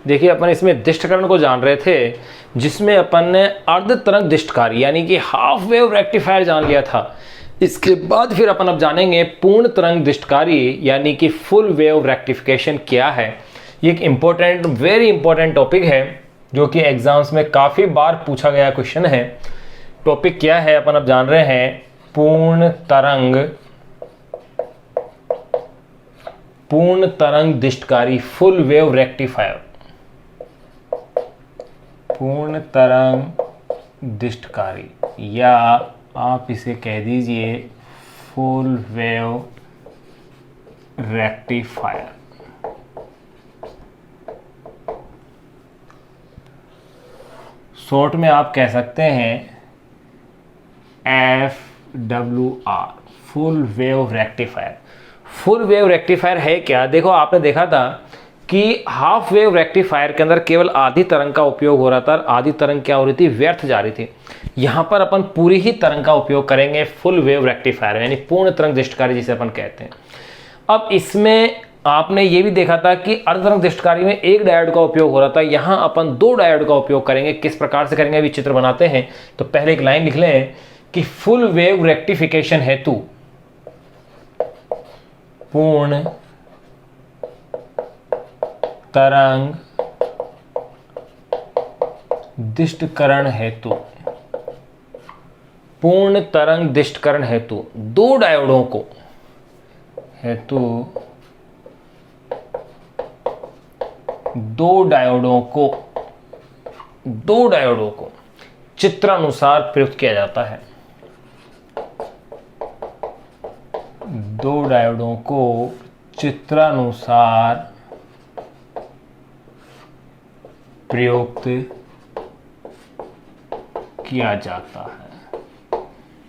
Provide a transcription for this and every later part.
देखिए अपन इसमें दिष्टकरण को जान रहे थे, जिसमें अपन ने अर्ध तरंग दिष्टकारी यानी कि हाफ वेव रेक्टिफायर जान लिया था। इसके बाद फिर अपन अब जानेंगे पूर्ण तरंग दिष्टकारी यानी कि फुल वेव रेक्टिफिकेशन क्या है। ये एक इम्पोर्टेंट, वेरी इंपॉर्टेंट टॉपिक है जो कि एग्जाम्स में काफ़ी बार पूछा गया क्वेश्चन है। टॉपिक क्या है अपन अब जान रहे हैं, पूर्ण तरंग दिष्टकारी फुल वेव रेक्टिफायर। पूर्ण तरंग दिष्टकारी या आप इसे कह दीजिए फुल वेव रेक्टिफायर। शॉर्ट में आप कह सकते हैं FWR, full wave rectifier. Full wave rectifier है क्या? देखो आपने देखा था कि हाफ वेव रेक्टिफायर के अंदर केवल आधी तरंग का उपयोग हो रहा था, आधी तरंग क्या हो रही थी, व्यर्थ जा रही थी। यहां पर अपन पूरी ही तरंग का उपयोग करेंगे फुल वेव रेक्टिफायर यानी पूर्ण तरंग दिष्टकारी जिसे अपन कहते हैं। अब इसमें आपने ये भी देखा था कि अर्ध तरंग दिष्टकारी में एक डायोड का उपयोग हो रहा था, यहां अपन दो डायोड का उपयोग करेंगे। किस प्रकार से करेंगे अभी चित्र बनाते हैं। तो पहले एक लाइन लिख लें कि फुल वेव रेक्टिफिकेशन हेतु पूर्ण तरंग दिष्टकरण हेतु, पूर्ण तरंग दिष्टकरण हेतु दो डायोडों को चित्रानुसार प्रयुक्त किया जाता है। दो डायोडों को चित्रानुसार प्रयुक्त किया जाता है।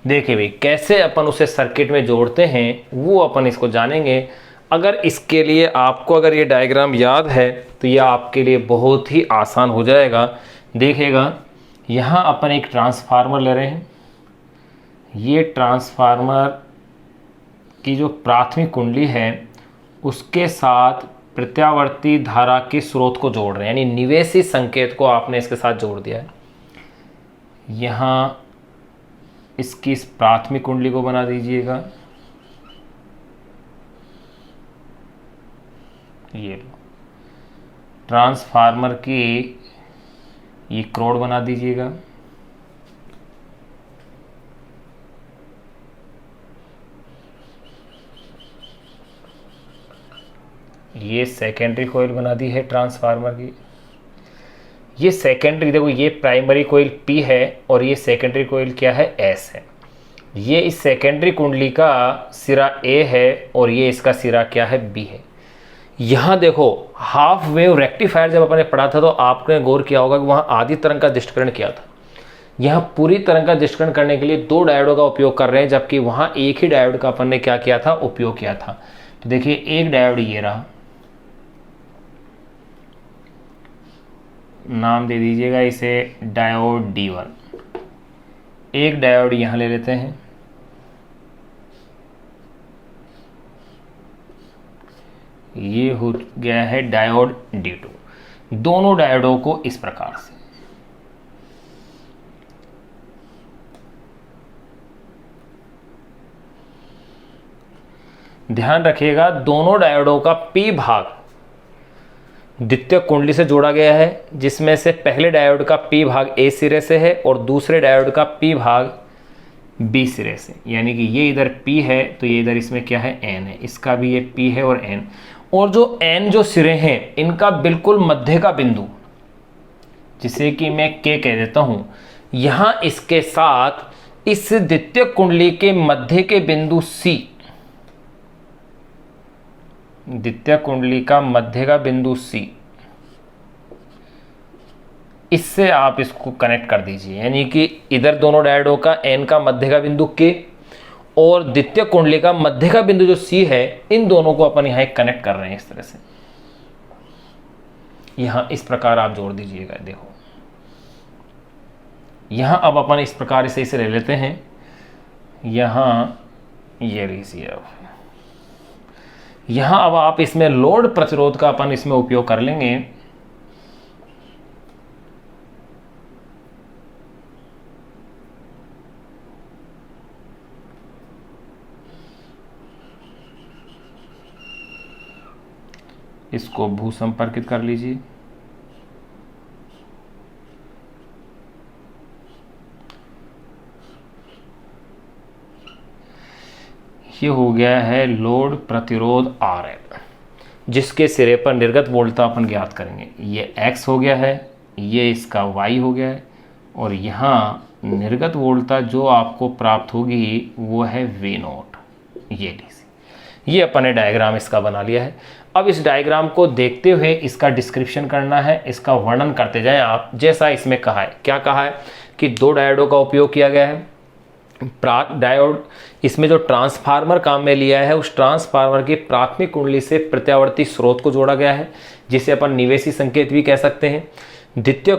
देखिए भाई कैसे अपन उसे सर्किट में जोड़ते हैं वो अपन इसको जानेंगे। अगर इसके लिए आपको अगर ये डायग्राम याद है तो ये आपके लिए बहुत ही आसान हो जाएगा। देखिएगा यहाँ अपन एक ट्रांसफार्मर ले रहे हैं। ये ट्रांसफार्मर की जो प्राथमिक कुंडली है उसके साथ प्रत्यावर्ती धारा के स्रोत को जोड़ रहे हैं, यानी निवेशी संकेत को आपने इसके साथ जोड़ दिया है। यहाँ इसकी इस प्राथमिक कुंडली को बना दीजिएगा, ये ट्रांसफार्मर की ये क्रोड बना दीजिएगा। ये सेकेंडरी कोयल बना दी है ट्रांसफार्मर की। ये सेकेंडरी, देखो ये प्राइमरी कोयल P है और ये सेकेंडरी कोयल क्या है, S है। ये इस सेकेंडरी कुंडली का सिरा A है और ये इसका सिरा क्या है, B है। यहाँ देखो हाफ वेव रेक्टिफायर जब अपन ने पढ़ा था तो आपने गौर किया होगा कि वहाँ आधी तरंग का दिष्टकरण किया था। यहाँ पूरी तरंग का दिष्टकरण करने के लिए दो डायोडों का उपयोग कर रहे हैं, जबकि वहाँ एक ही डायोड का अपन ने क्या किया था, उपयोग किया था। तो देखिए एक डायोड ये रहा, नाम दे दीजिएगा इसे डायोड D1। एक डायोड यहां ले लेते हैं, ये हो गया है डायोड D2। दोनों डायोडों को इस प्रकार से ध्यान रखिएगा, दोनों डायोडों का P भाग द्वितीय कुंडली से जोड़ा गया है, जिसमें से पहले डायोड का P भाग A सिरे से है और दूसरे डायोड का P भाग B सिरे से, यानी कि ये इधर P है तो ये इधर इसमें क्या है, N है। इसका भी ये P है और N, और जो N जो सिरे हैं इनका बिल्कुल मध्य का बिंदु जिसे कि मैं K कह देता हूं, यहां इसके साथ इस द्वितीय कुंडली के मध्य के बिंदु C, द्वितीय कुंडली का मध्य का बिंदु C, इससे आप इसको कनेक्ट कर दीजिए। यानी कि इधर दोनों डायोडों का N का मध्य का बिंदु K और द्वितीय कुंडली का मध्य का बिंदु जो C है, इन दोनों को अपन यहां कनेक्ट कर रहे हैं इस तरह से। यहां इस प्रकार आप जोड़ दीजिएगा। देखो यहां अब अपन इस प्रकार इसे ले लेते हैं। यहां ये लीजिए, अब यहां अब आप इसमें लोड प्रतिरोध का अपन इसमें उपयोग कर लेंगे। इसको भू संपर्कित कर लीजिए। ये हो गया है लोड प्रतिरोध RL, जिसके सिरे पर निर्गत वोल्टता अपन ज्ञात करेंगे। ये X हो गया है, ये इसका Y हो गया है, और यहाँ निर्गत वोल्टता जो आपको प्राप्त होगी वो है V0। ये DC, ये अपन ने डायग्राम इसका बना लिया है। अब इस डायग्राम को देखते हुए इसका डिस्क्रिप्शन करना है, इसका वर्णन करते जाएं आप। जैसा इसमें कहा है, क्या कहा है कि दो डायोडों का उपयोग किया गया है। डायोड, इसमें जो ट्रांसफार्मर काम में लिया है, उस ट्रांसफार्मर की प्राथमिक कुंडली से प्रत्यावर्ती स्रोत को जोड़ा गया है, जिसे अपन निवेशी संकेत भी कह सकते हैं। द्वितीय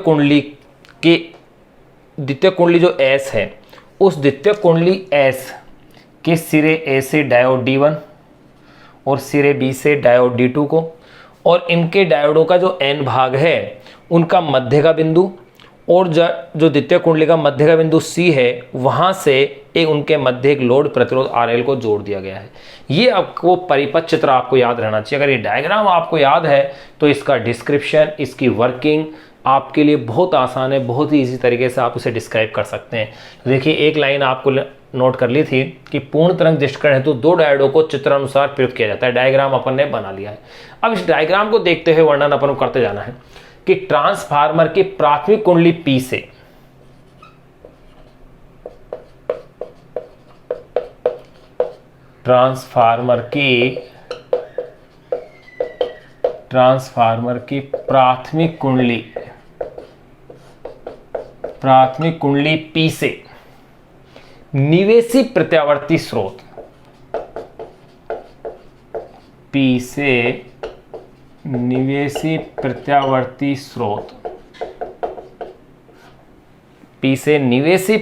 कुंडली जो S है, उस द्वितीय कुंडली S के सिरे A से डायोड D1 और सिरे B से डायोड D2 को, और इनके डायोडों का जो N भाग है उनका मध्य का बिंदु, और जो द्वितीय कुंडली का मध्य का बिंदु C है, वहां से एक उनके मध्य एक लोड प्रतिरोध RL को जोड़ दिया गया है। ये आपको परिपथ चित्र आपको याद रहना चाहिए। अगर ये डायग्राम आपको याद है तो इसका डिस्क्रिप्शन, इसकी वर्किंग आपके लिए बहुत आसान है, बहुत ही इजी तरीके से आप उसे डिस्क्राइब कर सकते हैं। देखिए, एक लाइन आपको नोट कर ली थी कि पूर्ण तरंग दृष्टिकरण हेतु दो डायोडों को चित्रानुसार प्रयुक्त किया जाता है। डायग्राम अपन ने बना लिया है। अब इस डायग्राम को देखते हुए वर्णन अपन को करते जाना है कि ट्रांसफार्मर की प्राथमिक कुंडली P से ट्रांसफार्मर की प्राथमिक कुंडली P से निवेशी प्रत्यावर्ती स्रोत, P से निवेशी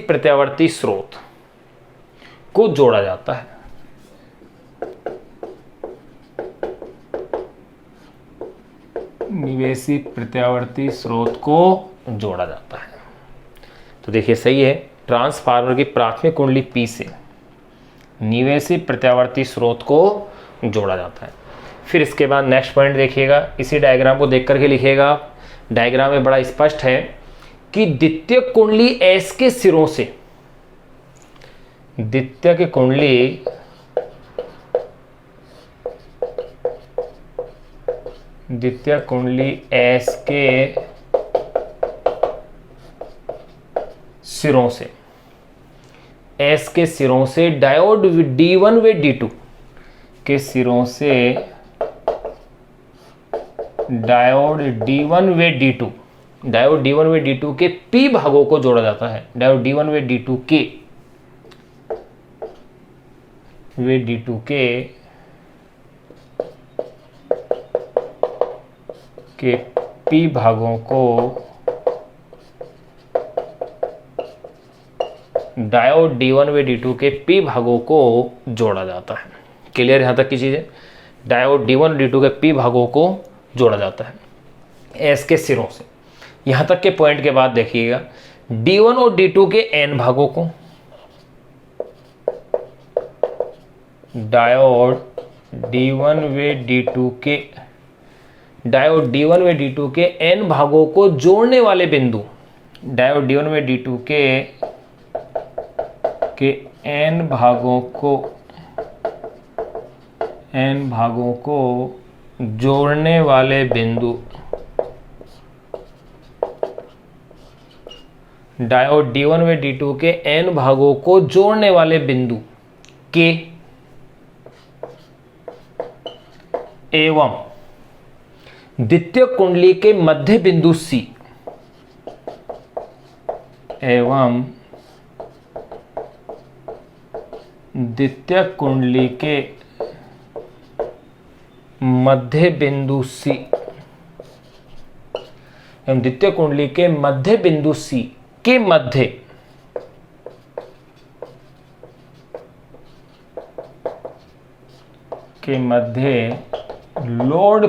प्रत्यावर्ती स्रोत को जोड़ा जाता है। निवेशी प्रत्यावर्ती स्रोत को जोड़ा जाता है। तो देखिए, सही है, ट्रांसफार्मर की प्राथमिक कुंडली P से निवेशी प्रत्यावर्ती स्रोत को जोड़ा जाता है। फिर इसके बाद नेक्स्ट पॉइंट देखिएगा, इसी डायग्राम को देख करके लिखिएगा। डायग्राम में बड़ा स्पष्ट है कि द्वितीय कुंडली S के सिरों से, द्वितीय कुंडली S के सिरों से डायोड D1 व D2 के सिरों से डायोड D1 व D2 के P भागों को जोड़ा जाता है। डायोड D1 व D2 के P भागों को डायोड D1 व D2 के P भागों को जोड़ा जाता है। क्लियर यहां तक की चीजें? डायोड D1 D2 के P भागों को जोड़ा जाता है S के सिरों से। यहां तक के पॉइंट के बाद देखिएगा, D1 और D2 के N भागों को डायोड D1 व D2 के N भागों को जोड़ने वाले बिंदु, डायोड D1 व D2 के N भागों को जोड़ने वाले बिंदु, डायोड D1 व D2 के N भागों को जोड़ने वाले बिंदु K एवं द्वितीय कुंडली के मध्य बिंदु C एवं द्वितीय कुंडली के मध्य बिंदु C एवं द्वितीय कुंडली के मध्य बिंदु C के मध्य लोड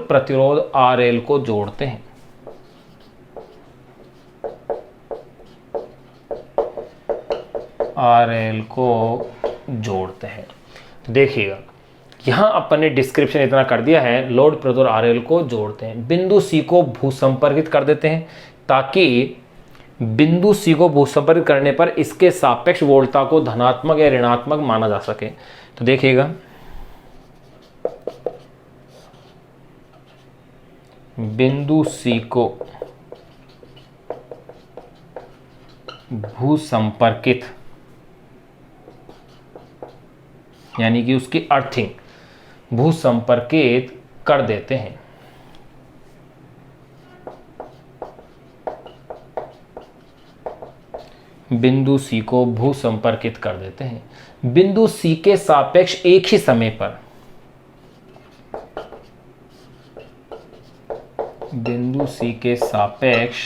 प्रतिरोध RL को जोड़ते हैं। देखिएगा, यहाँ अपन ने डिस्क्रिप्शन इतना कर दिया है, लोड प्रतिरोध RL को जोड़ते हैं, बिंदु C को भूसंपर्कित कर देते हैं ताकि बिंदु C को भूसंपर्कित करने पर इसके सापेक्ष वोल्टता को धनात्मक या ऋणात्मक माना जा सके। तो देखिएगा, बिंदु C को भूसंपर्कित यानी कि उसकी अर्थिंग भूसंपर्कित कर देते हैं। बिंदु C को भूसंपर्कित कर देते हैं। बिंदु C के सापेक्ष एक ही समय पर, बिंदु C के सापेक्ष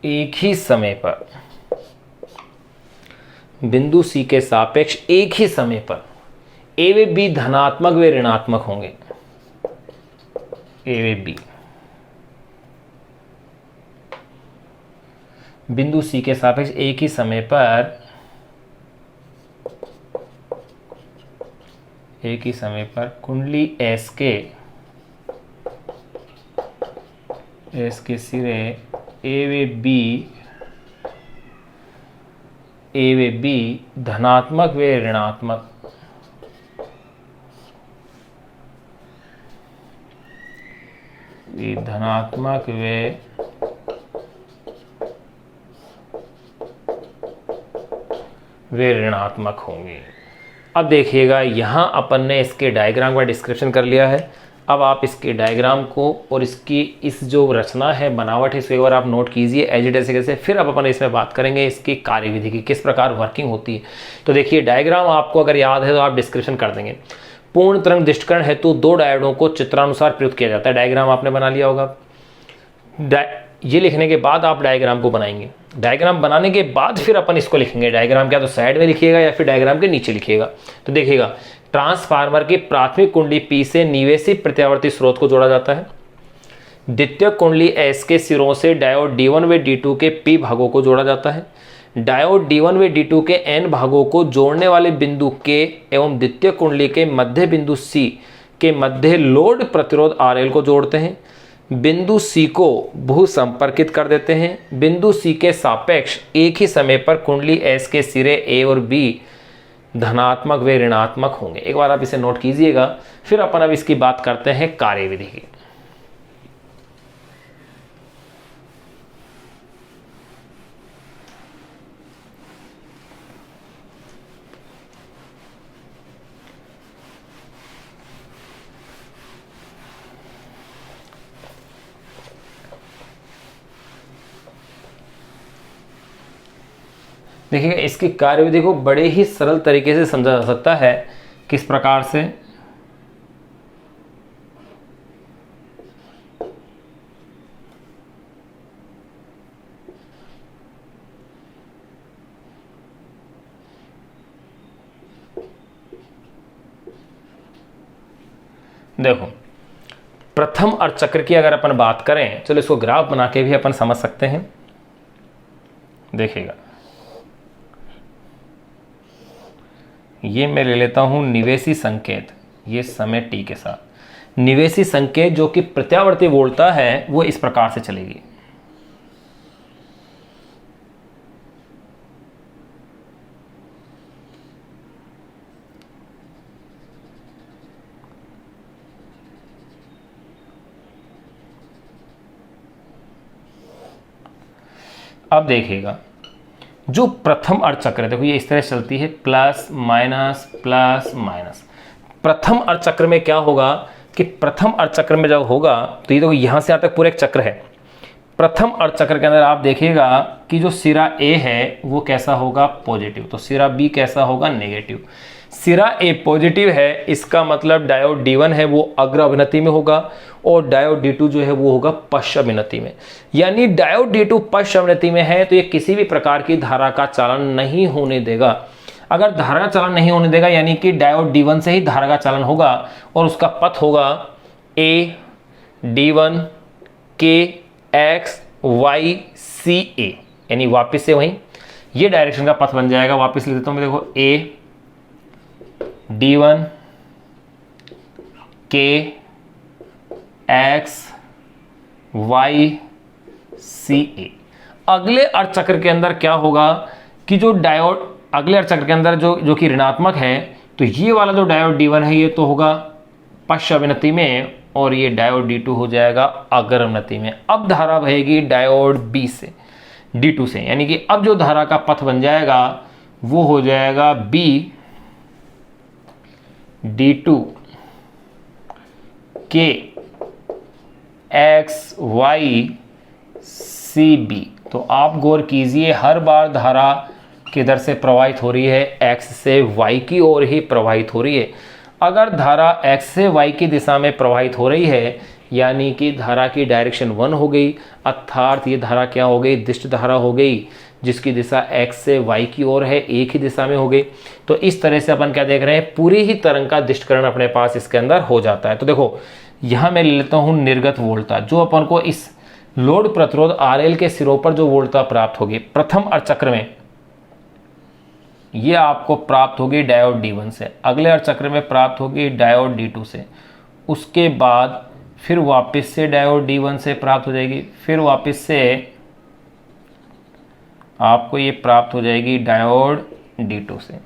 एक ही समय पर, बिंदु C के सापेक्ष एक ही समय पर A व B धनात्मक व ऋणात्मक होंगे। A व B बिंदु C के सापेक्ष एक ही समय पर, एक ही समय पर कुंडली S के सिरे A व B धनात्मक व ऋणात्मक, धनात्मक वे ऋणात्मक होंगे। अब देखिएगा, यहाँ अपन ने इसके डायग्राम का डिस्क्रिप्शन कर लिया है। अब आप इसके डायग्राम को और इसकी इस जो रचना है, बनावट है, इसको एक बार आप नोट कीजिए एज इट इज कैसे। फिर अब अपन इसमें बात करेंगे इसकी कार्यविधि की, किस प्रकार वर्किंग होती है। तो देखिए, डायग्राम आपको अगर याद है तो आप डिस्क्रिप्शन कर देंगे। पूर्ण तरंग दृष्टिकरण हेतु दो डायोडों को चित्रानुसार प्रयुक्त किया जाता है। डायग्राम आपने बना लिया होगा। ये लिखने के बाद आप डायग्राम को बनाएंगे। डायग्राम बनाने के बाद फिर अपन इसको लिखेंगे। डायग्राम क्या तो साइड में लिखिएगा या फिर डायग्राम के नीचे लिखिएगा। तो देखिएगा, ट्रांसफार्मर की प्राथमिक कुंडली P से निवेशी प्रत्यावर्ती स्रोत को जोड़ा जाता है। द्वितीय कुंडली S के सिरों से डायोड D1 व D2 के P भागों को जोड़ा जाता है। डायोड D1 व D2 के N भागों को जोड़ने वाले बिंदु K एवं द्वितीय कुंडली के मध्य बिंदु C के मध्य लोड प्रतिरोध RL को जोड़ते हैं। बिंदु C को भू संपर्कित कर देते हैं। बिंदु C के सापेक्ष एक ही समय पर कुंडली S के सिरे A और B धनात्मक व ऋणात्मक होंगे। एक बार आप इसे नोट कीजिएगा। फिर अपन अब इसकी बात करते हैं कार्यविधि की। देखिए, इसकी कार्यविधि को बड़े ही सरल तरीके से समझा जा सकता है। किस प्रकार से? देखो, प्रथम अर्धचक्र की अगर अपन बात करें, चलो इसको ग्राफ बना के भी अपन समझ सकते हैं। देखिएगा, ये मैं ले लेता हूं निवेशी संकेत, ये समय t के साथ निवेशी संकेत जो कि प्रत्यावर्ती वोल्टता है वो इस प्रकार से चलेगी। अब देखिएगा, जो प्रथम अर्धचक्र है, देखो ये इस तरह से चलती है, प्लस माइनस प्लस माइनस। प्रथम अर्धचक्र में क्या होगा कि प्रथम अर्धचक्र में जब होगा तो ये देखो यहाँ से यहाँ तक पूरा एक चक्र है। प्रथम अर्धचक्र के अंदर आप देखिएगा कि जो सिरा A है वो कैसा होगा, पॉजिटिव, तो सिरा B कैसा होगा, नेगेटिव। सिरा A पॉजिटिव है, इसका मतलब डायोड D1 है वो अग्र अभिनति में होगा और डायोड D2 जो है वो होगा पश्च अभिनति में। यानी डायोड D2 पश्च अभिनति में है तो ये किसी भी प्रकार की धारा का चालन नहीं होने देगा। अगर धारा का चालन नहीं होने देगा यानी कि डायोड D1 से ही धारा का चालन होगा और उसका पथ होगा A D1 K X Y C A, यानी वापिस से वहीं ये डायरेक्शन का पथ बन जाएगा। वापस लिख देता हूं मैं, देखो ए D1 K X Y C A। अगले अर्धचक्र के अंदर क्या होगा कि जो डायोड अगले अर्धचक्र के अंदर जो कि ऋणात्मक है, तो ये वाला जो डायोड D1 है ये तो होगा पश्च अभिनति में, और ये डायोड D2 हो जाएगा अग्र अभिनति में। अब धारा बहेगी डायोड B से D2 से, यानी कि अब जो धारा का पथ बन जाएगा वो हो जाएगा B D2 K X Y C B। तो आप गौर कीजिए, हर बार धारा किधर से प्रवाहित हो रही है, X से Y की ओर ही प्रवाहित हो रही है। अगर धारा X से Y की दिशा में प्रवाहित हो रही है, यानी कि धारा की डायरेक्शन 1 हो गई, अर्थात ये धारा क्या हो गई, दिष्ट धारा हो गई, जिसकी दिशा X से Y की ओर है, एक ही दिशा में हो गई। तो इस तरह से अपन क्या देख रहे हैं, पूरी ही तरंग का दिष्टकरण अपने पास इसके अंदर हो जाता है। तो देखो यहाँ मैं ले लेता हूँ निर्गत वोल्टता, जो अपन को इस लोड प्रतिरोध RL के सिरों पर जो वोल्टता प्राप्त होगी प्रथम अर्धचक्र में, ये आपको प्राप्त होगी डायोड D1 से, अगले अर्धचक्र में प्राप्त होगी डायोड D2 से, उसके बाद फिर वापस से डायोड D1 से प्राप्त हो जाएगी, फिर वापस से आपको ये प्राप्त हो जाएगी डायोड D2 से।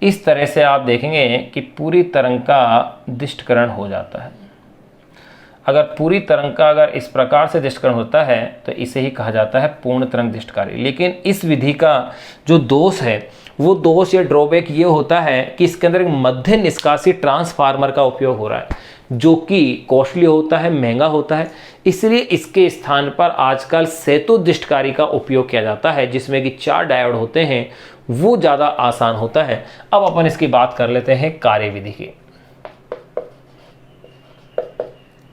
इस तरह से आप देखेंगे कि पूरी तरंग का दिष्टकरण हो जाता है। अगर पूरी तरंग का अगर इस प्रकार से दिष्टकरण होता है तो इसे ही कहा जाता है पूर्ण तरंग दिष्टकारी। लेकिन इस विधि का जो दोष है, वो दोष या ड्रॉबैक ये होता है कि इसके अंदर एक मध्य निष्कासित ट्रांसफार्मर का उपयोग हो रहा है, जो कि कॉस्टली होता है, महंगा होता है। इसलिए इसके स्थान पर आजकल सेतु दिष्टकारी का उपयोग किया जाता है, जिसमें कि 4 डायोड होते हैं, वो ज़्यादा आसान होता है। अब अपन इसकी बात कर लेते हैं कार्यविधि की।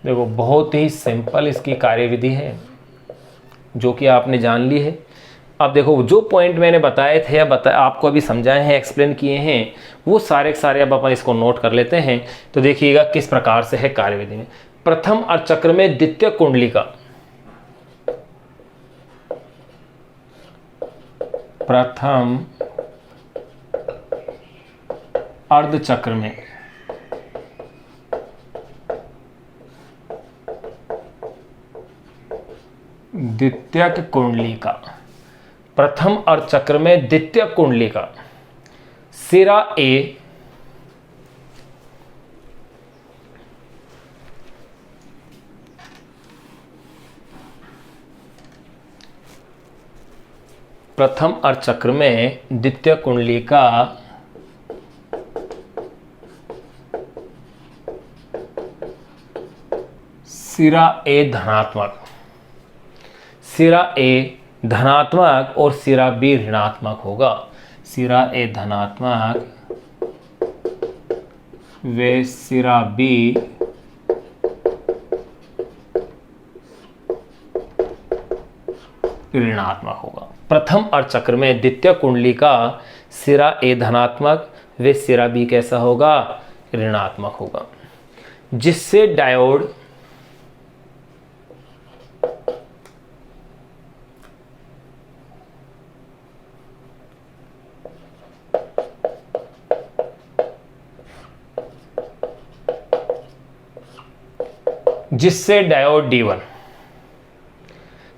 देखो बहुत ही सिंपल इसकी कार्यविधि है, जो कि आपने जान ली है। अब देखो जो पॉइंट मैंने बताए थे या आपको अभी समझाए हैं, एक्सप्लेन किए हैं, वो सारे के सारे अब अपन इसको नोट कर लेते हैं। तो देखिएगा किस प्रकार से है कार्यविधि में। प्रथम अर्धचक्र में द्वितीय कुंडली का, प्रथम अर्धचक्र में द्वितीयक कुंडली का, प्रथम अर्धचक्र में द्वितीय कुंडली का सिरा A प्रथम अर्धचक्र में द्वितीय कुंडली का सिरा A धनात्मक, सिरा A धनात्मक और सिरा B ऋणात्मक होगा। सिरा A धनात्मक व सिरा B ऋणात्मक होगा। प्रथम अर्धचक्र में द्वितीय कुंडली का सिरा A धनात्मक व सिरा B कैसा होगा, ऋणात्मक होगा, जिससे डायोड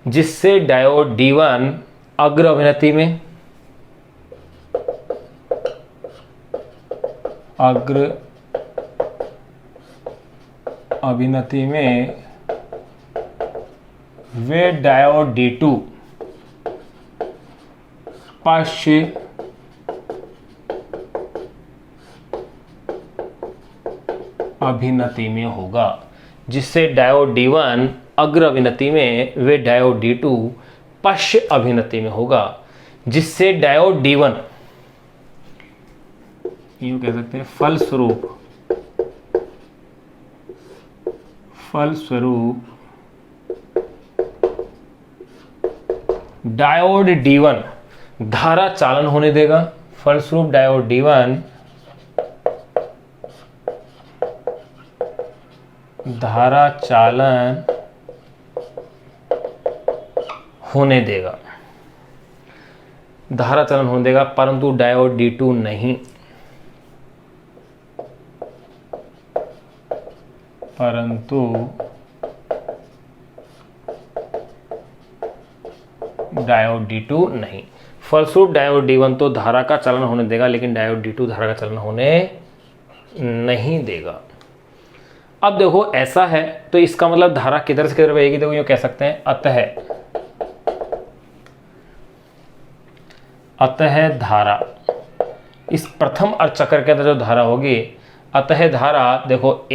जिससे डायोड D1 अग्र अभिनति में, अग्र अभिनति में वे डायोड D2 पश्च अभिनति में होगा। जिससे डायोड D1 अग्र अभिनति में वे डायोड D2 पश्च अभिनति में होगा, जिससे डायोड D1 यूं कह सकते हैं फलस्वरूप डायोड D1 धारा चालन होने देगा। फलस्वरूप डायोड D1 धारा चालन होने देगा। धारा चलन होने देगा, परंतु डायोड D2 नहीं। परंतु डायोड D2 नहीं। फलस्वरूप डायोड D1 तो धारा का चलन होने देगा, लेकिन डायोड D2 धारा का चलन होने नहीं देगा। अब देखो ऐसा है तो इसका मतलब धारा किधर से किधर बहेगी, देखो यूं कह सकते हैं अतः धारा, इस प्रथम अर्धचक्र के अंदर जो धारा होगी, अतः धारा देखो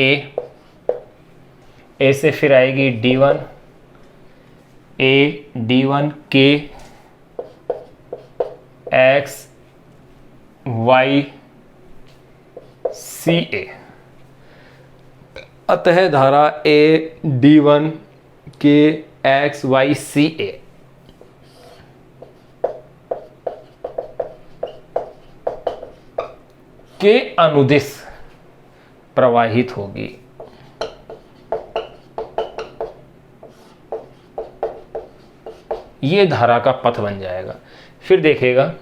ए से फिर आएगी D1, D1 के X Y CA, अतः धारा D1 के X Y CA के अनुदिश प्रवाहित होगी। ये धारा का पथ बन जाएगा। फिर देखिएगा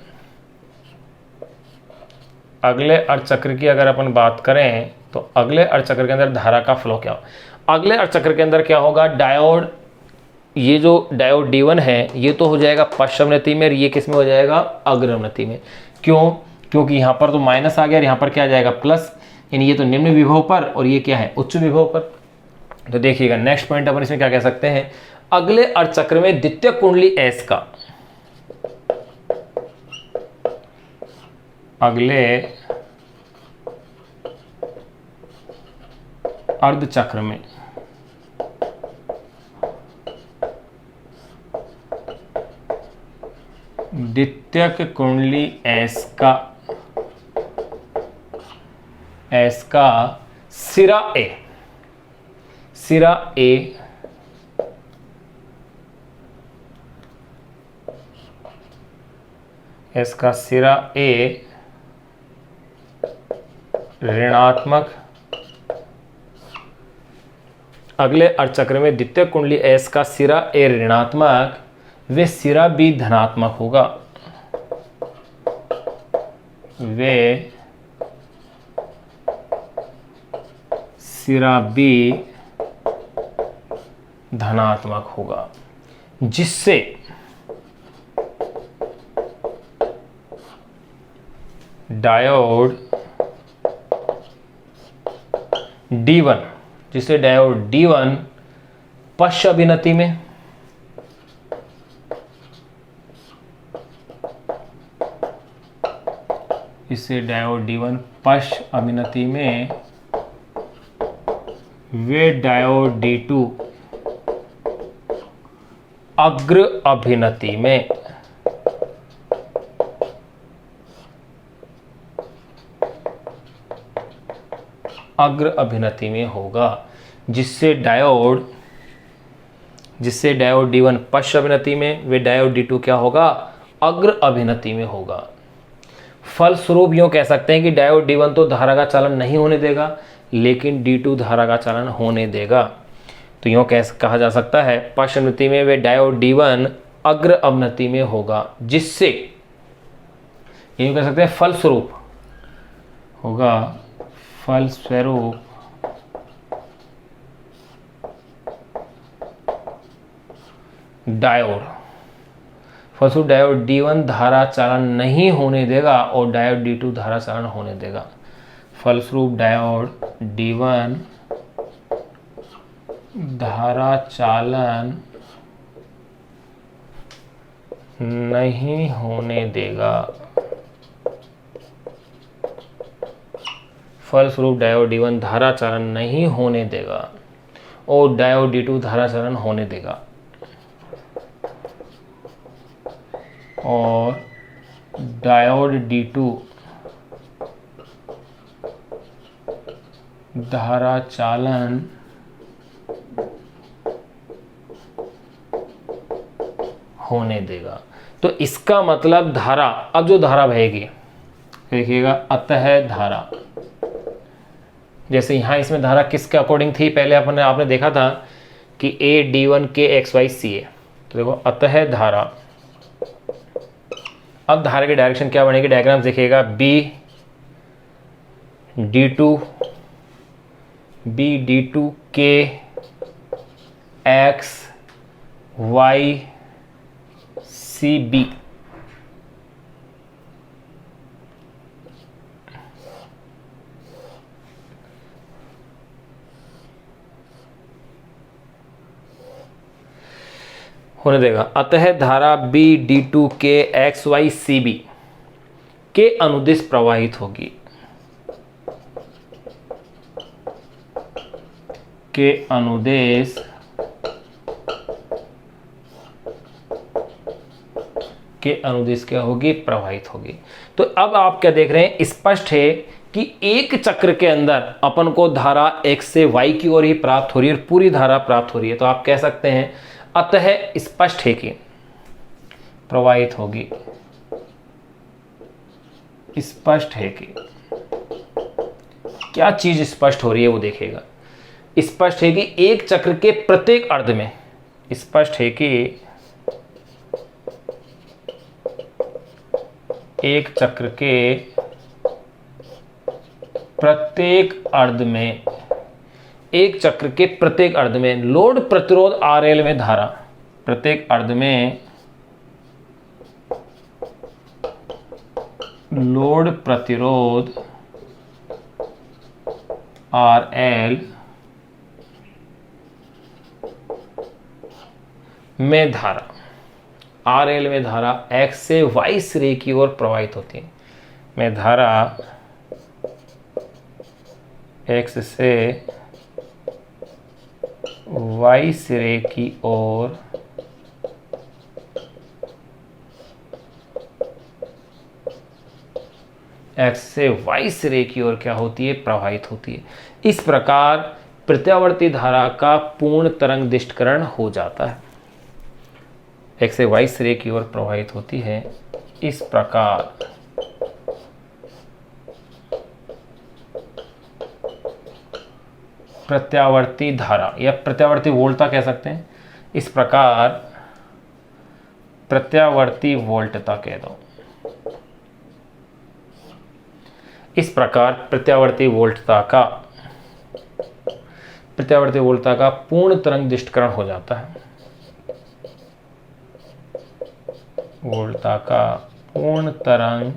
अगले अर्धचक्र की अगर अपन बात करें तो अगले अर्धचक्र के अंदर धारा का फ्लो क्या होगा। अगले अर्धचक्र के अंदर क्या होगा, डायोड, ये जो डायोड D1 है ये तो हो जाएगा पश्चमवृत्ति में और ये किस में हो जाएगा, अग्रवृत्ति में। क्यों? क्योंकि यहाँ पर तो माइनस आ गया और यहाँ पर क्या आ जाएगा प्लस, यानी ये तो निम्न विभव पर और ये क्या है, उच्च विभव पर। तो देखिएगा नेक्स्ट पॉइंट अपन इसमें क्या कह सकते हैं, अगले अर्धचक्र में द्वितीय कुंडली S का, अगले अर्धचक्र में द्वितीयक कुंडली S का सिरा A S का सिरा A ऋणात्मक, अगले अर्धचक्र में द्वितीय कुंडली S का सिरा A ऋणात्मक वे सिरा B धनात्मक होगा, वे सिरा B धनात्मक होगा, जिससे डायोड D1 पश्च अभिनति में, इससे डायोड D1 पश्च अभिनति में, वे डायोड D2 अग्र अभिनति में। अग्र अभिनति में होगा, जिससे डायोड D1 पश्च अभिनति में, वे डायोड D2 क्या होगा, अग्र अभिनति में होगा। फलस्वरूप यूं कह सकते हैं कि डायोड D1 तो धारा का चालन नहीं होने देगा, लेकिन D2 धारा का चालन होने देगा। तो यूं कहा जा सकता है पश्च अभिनति में वे डायोड D1 अग्र अभिनति में होगा, जिससे यूं कह सकते हैं फलस्वरूप होगा, फलस्वरूप डायोड D1 धारा चालन नहीं होने देगा और डायोड D2 धारा चालन होने देगा। फलस्वरूप डायोड D1 धारा चालन नहीं होने देगा। फलस्वरूप डायोड D1 धारा चालन नहीं होने देगा और डायोड D2 धारा चालन होने देगा, और डायोड D2 धारा चालन होने देगा। तो इसका मतलब धारा, अब जो धारा बहेगी देखिएगा, अतः धारा, जैसे यहाँ इसमें धारा किसके अकॉर्डिंग थी, पहले आपने देखा था कि D1 के XY CA। तो देखो अतः धारा, अब धारा की डायरेक्शन क्या बनेगी, डायग्राम देखिएगा B_D2 K X Y C B। होने देगा। अतः धारा B_D2 के XY CB के अनुदिश प्रवाहित होगी, के अनुदेश क्या होगी, प्रवाहित होगी। तो अब आप क्या देख रहे हैं, स्पष्ट है कि एक चक्र के अंदर अपन को धारा x से y की ओर ही प्राप्त हो रही है और पूरी धारा प्राप्त हो रही है। तो आप कह सकते हैं अतः स्पष्ट है कि प्रवाहित होगी, स्पष्ट है कि क्या चीज स्पष्ट हो रही है वो देखेगा। स्पष्ट है कि एक चक्र के प्रत्येक अर्ध में, स्पष्ट है कि एक चक्र के प्रत्येक अर्ध में, एक चक्र के प्रत्येक अर्ध में लोड प्रतिरोध RL में धारा, प्रत्येक अर्ध में लोड प्रतिरोध RL में धारा, RL में धारा X से Y सिरे की ओर प्रवाहित होती है, में धारा X से Y सिरे की ओर X से Y सिरे की ओर क्या होती है, प्रवाहित होती है। इस प्रकार प्रत्यावर्ती धारा का पूर्ण तरंग दिष्टकरण हो जाता है, X से Y सिरे की ओर प्रवाहित होती है। इस प्रकार प्रत्यावर्ती धारा या प्रत्यावर्ती वोल्टता कह सकते हैं। इस प्रकार प्रत्यावर्ती वोल्टता कह दो। इस प्रकार प्रत्यावर्ती वोल्टता का पूर्ण तरंग दिष्टकरण हो जाता है, वोल्टता का पूर्ण तरंग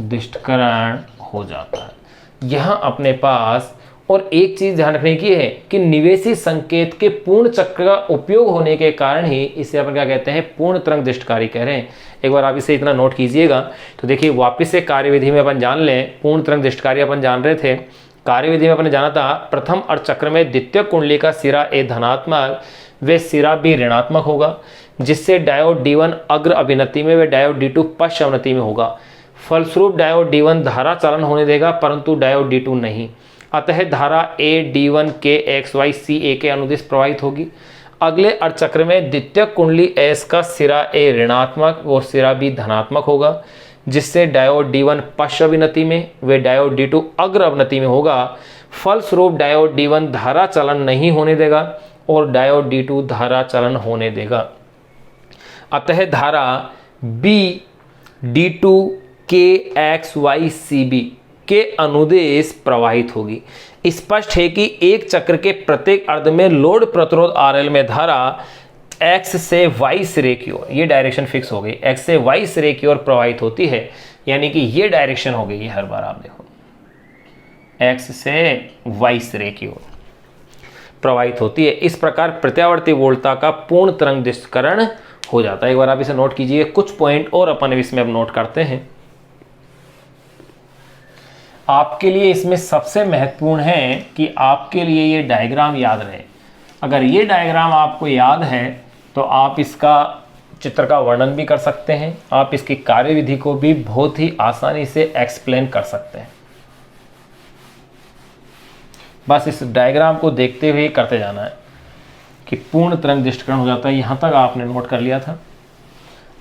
दिष्टकरण हो जाता है। यहां अपने पास और एक चीज ध्यान रखने की है कि निवेशी संकेत के पूर्ण चक्र का उपयोग होने के कारण ही इसे अपन क्या कहते हैं, पूर्ण तरंग दिष्टकारी कह रहे हैं। एक बार आप इसे इतना नोट कीजिएगा। तो देखिए वापस से कार्यविधि में अपन जान लें, पूर्ण तरंग दिष्टकारी अपन जान रहे थे। कार्यविधि में अपन जाना था प्रथम अर्धचक्र में द्वितीय कुंडली का सिरा A धनात्मक व सिरा B ऋणात्मक होगा, जिससे डायोड D1 अग्र अभिनति में व डायोड D2 पश्च अवनति में होगा। फलस्वरूप डायोड D1 धारा चालन होने देगा परंतु डायोड D2 नहीं। अतः धारा A D1 के XY CA के अनुदिश प्रवाहित होगी। अगले अर्धचक्र में द्वितीय कुंडली S का सिरा A ऋणात्मक और सिरा B धनात्मक होगा, जिससे डायोड D1 पश्च अवनति में व डायोड D2 अग्र अवनति में होगा। फलस्वरूप डायोड D1 धारा चालन नहीं होने देगा और डायोड D2 धारा चालन होने देगा। अतः धारा B D2 के XY CB के अनुदेश प्रवाहित होगी। स्पष्ट है कि एक चक्र के प्रत्येक अर्ध में लोड प्रतिरोध RL में धारा X से Y सिरे की ओर, ये डायरेक्शन फिक्स हो गई, X से Y सिरे की ओर प्रवाहित होती है। यानी कि ये डायरेक्शन हो गई है, हर बार आप देखो X से Y सिरे की ओर प्रवाहित होती है। इस प्रकार प्रत्यावर्ती वोल्टता का पूर्ण तरंग दिष्टकरण हो जाता है। एक बार आप इसे नोट कीजिए। कुछ पॉइंट और अपन इसमें अब नोट करते हैं। आपके लिए इसमें सबसे महत्वपूर्ण है कि आपके लिए ये डायग्राम याद रहे। अगर ये डायग्राम आपको याद है तो आप इसका चित्र का वर्णन भी कर सकते हैं, आप इसकी कार्यविधि को भी बहुत ही आसानी से एक्सप्लेन कर सकते हैं। बस इस डायग्राम को देखते हुए करते जाना है कि पूर्ण तरंग दिष्टकरण हो जाता है। यहाँ तक आपने नोट कर लिया था।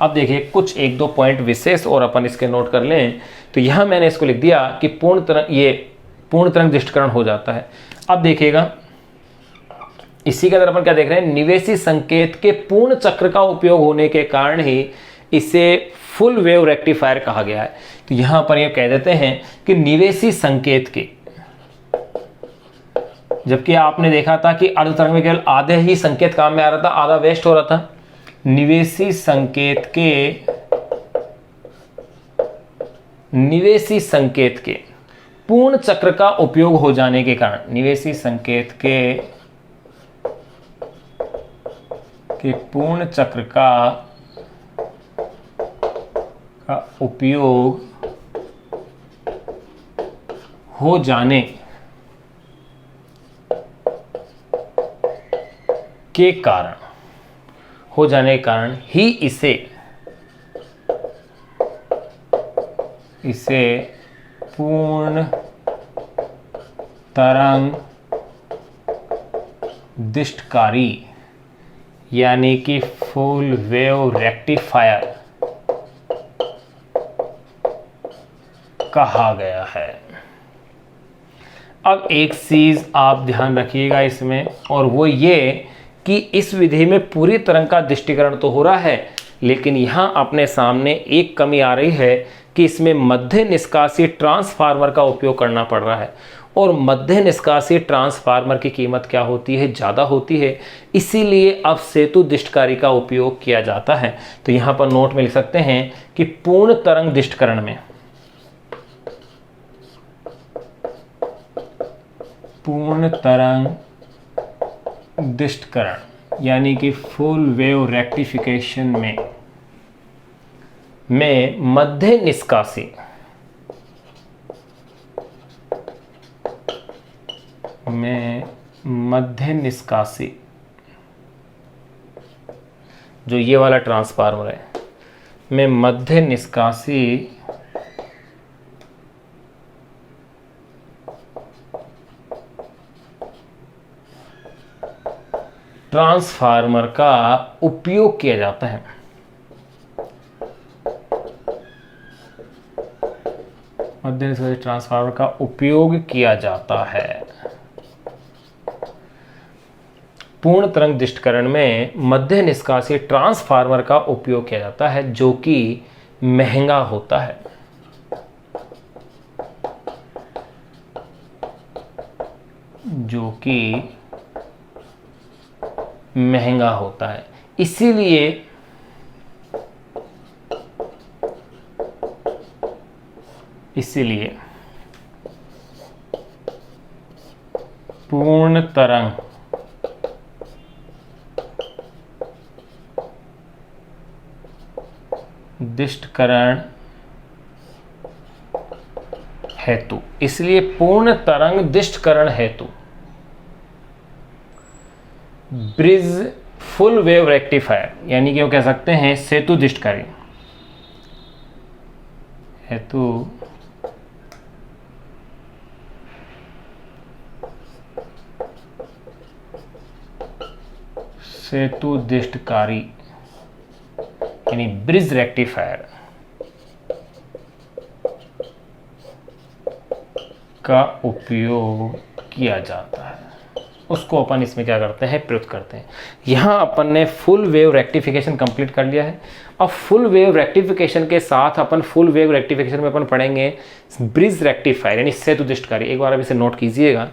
अब देखिए कुछ एक दो पॉइंट विशेष और अपन इसके नोट कर लें। तो यहाँ मैंने इसको लिख दिया कि पूर्ण तरंग दिष्टकरण हो जाता है। अब देखिएगा इसी के अंदर अपन क्या देख रहे हैं, निवेशी संकेत के पूर्ण चक्र का उपयोग होने के कारण ही इसे फुल वेव रेक्टिफायर कहा गया है। तो यहां पर ये कह देते हैं कि निवेशी संकेत के, जबकि आपने देखा था कि अर्ध तरंग में केवल आधे ही संकेत काम में आ रहा था, आधा वेस्ट हो रहा था। निवेशी संकेत के पूर्ण चक्र का उपयोग हो जाने के कारण, निवेशी संकेत के पूर्ण चक्र का उपयोग हो जाने के कारण ही इसे पूर्ण तरंग दिष्टकारी यानी कि फुल वेव रेक्टिफायर कहा गया है। अब एक चीज आप ध्यान रखिएगा इसमें, और वो ये कि इस विधि में पूरी तरंग का दृष्टिकरण तो हो रहा है, लेकिन यहां अपने सामने एक कमी आ रही है कि इसमें मध्य निष्कासित ट्रांसफार्मर का उपयोग करना पड़ रहा है, और मध्य निष्कासित ट्रांसफार्मर की कीमत क्या होती है, ज़्यादा होती है, इसीलिए अब सेतु दिष्टकारी का उपयोग किया जाता है। तो यहाँ पर नोट में लिख सकते हैं कि पूर्ण तरंग दिष्टकरण में, पूर्ण तरंग दिष्टकरण यानी कि फुल वेव रेक्टिफिकेशन में मध्य निष्कासी जो ये वाला ट्रांसफार्मर है, में मध्य निष्कासी ट्रांसफार्मर का उपयोग किया जाता है। मध्य निष्कासी ट्रांसफार्मर का उपयोग किया जाता है। पूर्ण तरंग दिष्टकरण में मध्य निष्कासी ट्रांसफार्मर का उपयोग किया जाता है, जो कि महंगा होता है। इसीलिए पूर्ण तरंग दिष्टकरण हेतु, इसलिए पूर्ण तरंग दिष्टकरण हेतु ब्रिज फुल वेव रेक्टिफायर यानी कि वो कह सकते हैं सेतु दिष्टकारी हेतु सेतु दिष्टकारी यानी ब्रिज रेक्टिफायर का उपयोग किया जाता है। उसको अपन इसमें क्या करते हैं, प्रयुक्त करते हैं। यहाँ अपन ने फुल वेव रेक्टिफिकेशन कंप्लीट कर लिया है। अब फुल वेव रेक्टिफिकेशन के साथ अपन फुल वेव रेक्टिफिकेशन में अपन पढ़ेंगे ब्रिज रेक्टिफायर यानी सेतु दिष्टकारी। एक बार अब इसे नोट कीजिएगा।